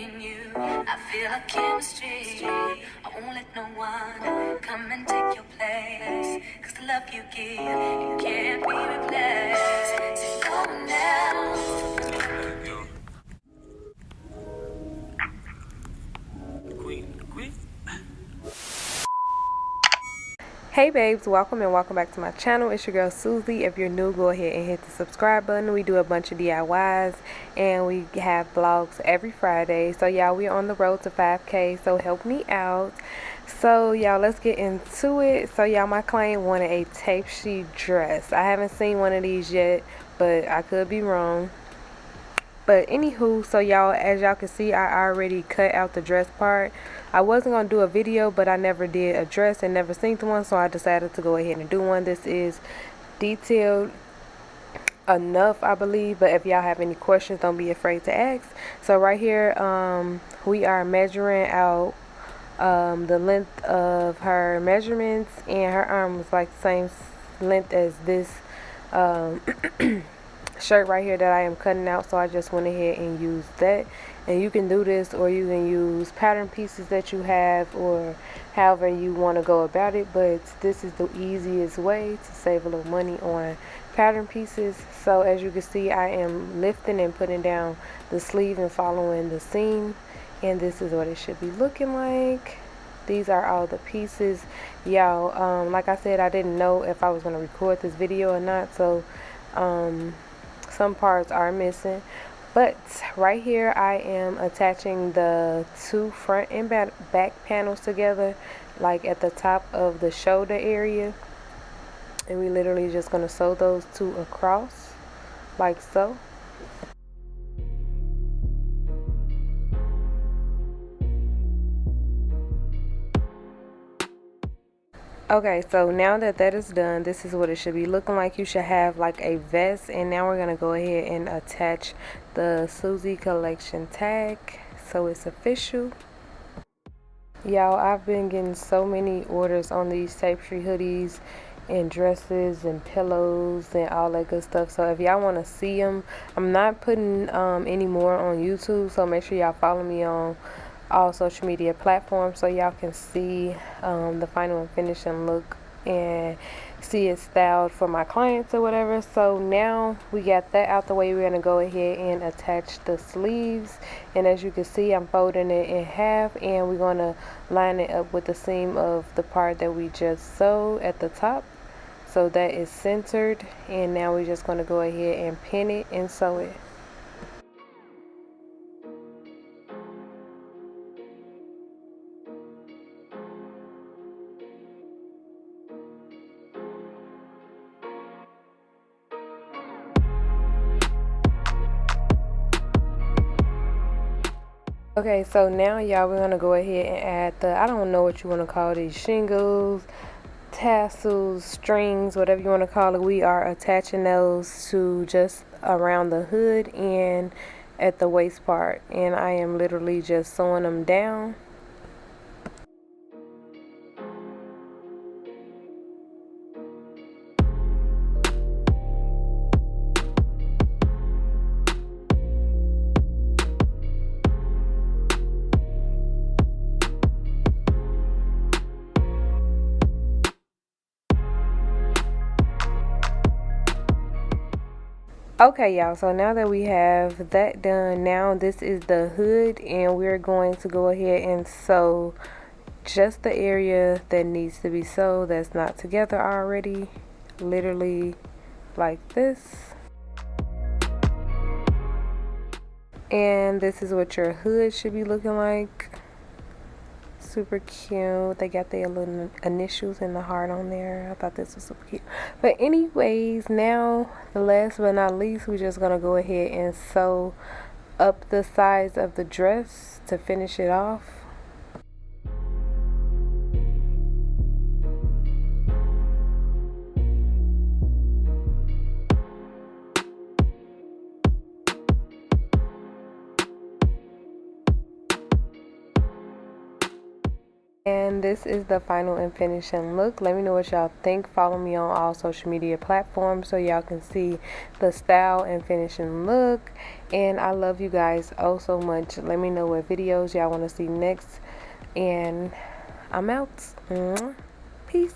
me and you. I feel a chemistry. I won't let no one come and take your place. Cause the love you give, it can't be replaced. So go now. Hey babes, welcome and welcome back to my channel. It's your girl Susie. If you're new, go ahead and hit the subscribe button. We do a bunch of DIYs and we have vlogs every Friday. So y'all, we're on the road to 5K, so help me out. So y'all, let's get into it. So y'all, my client wanted a Tapestry dress. I haven't seen one of these yet, but I could be wrong. But anywho, so y'all, as y'all can see, I already cut out the dress part. I wasn't going to do a video, but I never did a dress and never seen one, so I decided to go ahead and do one. This is detailed enough, I believe, but if y'all have any questions, don't be afraid to ask. So right here, we are measuring out the length of her measurements, and her arm was like the same length as this shirt right here that I am cutting out, so I just went ahead and used that. And you can do this, or you can use pattern pieces that you have, or however you want to go about it, but this is the easiest way to save a little money on pattern pieces. So as you can see, I am lifting and putting down the sleeve and following the seam, and this is what it should be looking like. These are all the pieces, y'all. Like I said, I didn't know if I was going to record this video or not, so some parts are missing. But right here I am attaching the two front and back panels together, like at the top of the shoulder area, and we literally just going to sew those two across like so. Okay, so now that that is done, this is what it should be looking like. You should have like a vest, and now we're going to go ahead and attach the SUZIE collection tag so it's official. Y'all, I've been getting so many orders on these Tapestry hoodies and dresses and pillows and all that good stuff. So if y'all want to see them, I'm not putting any more on YouTube, so make sure y'all follow me on all social media platforms so y'all can see the final and finishing look and see it styled for my clients or whatever. So now we got that out the way, we're going to go ahead and attach the sleeves, and as you can see, I'm folding it in half, and we're going to line it up with the seam of the part that we just sewed at the top, so that is centered. And now we're just going to go ahead and pin it and sew it. Okay, so now y'all, we're gonna go ahead and add the, I don't know what you want to call these, shingles, tassels, strings, whatever you want to call it. We are attaching those to just around the hood and at the waist part, and I am literally just sewing them down. Okay y'all, so now that we have that done, now this is the hood, and we're going to go ahead and sew just the area that needs to be sewed that's not together already, literally like this. And this is what your hood should be looking like. Super cute. They got their little initials and the heart on there. I thought this was super cute. But anyways, now the last but not least, we're just gonna go ahead and sew up the sides of the dress to finish it off. And this is the final and finishing look. Let me know what y'all think. Follow me on all social media platforms so y'all can see the style and finishing look. And I love you guys oh so much. Let me know what videos y'all want to see next. And I'm out. Peace.